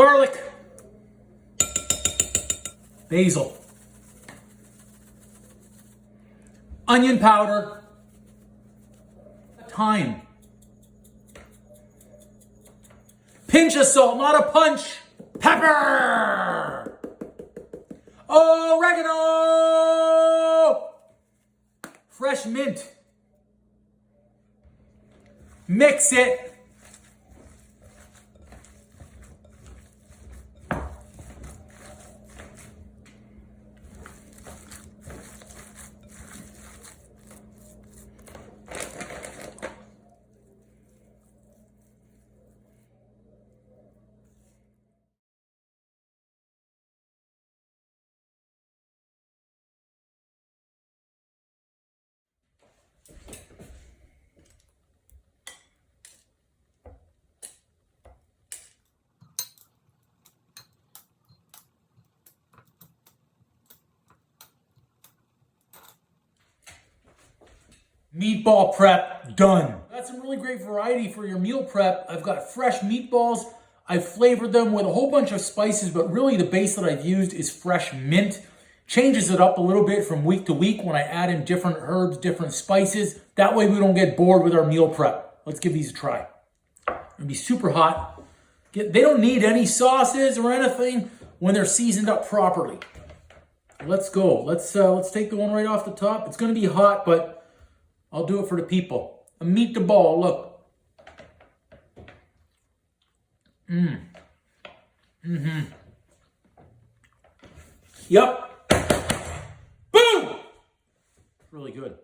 garlic, basil, onion powder, thyme, pinch of salt, not a punch, pepper, oregano, fresh mint. Mix it. Meatball prep done. That's some really great variety for your meal prep. I've got fresh meatballs. I've flavored them with a whole bunch of spices, but really the base that I've used is fresh mint. Changes it up a little bit from week to week when I add in different herbs, different spices. That way we don't get bored with our meal prep. Let's give these a try. It'll be super hot. They don't need any sauces or anything when they're seasoned up properly. Let's go. Let's take the one right off the top. It's going to be hot, but I'll do it for the people. A meatball, look. Yep. Boom! Really good.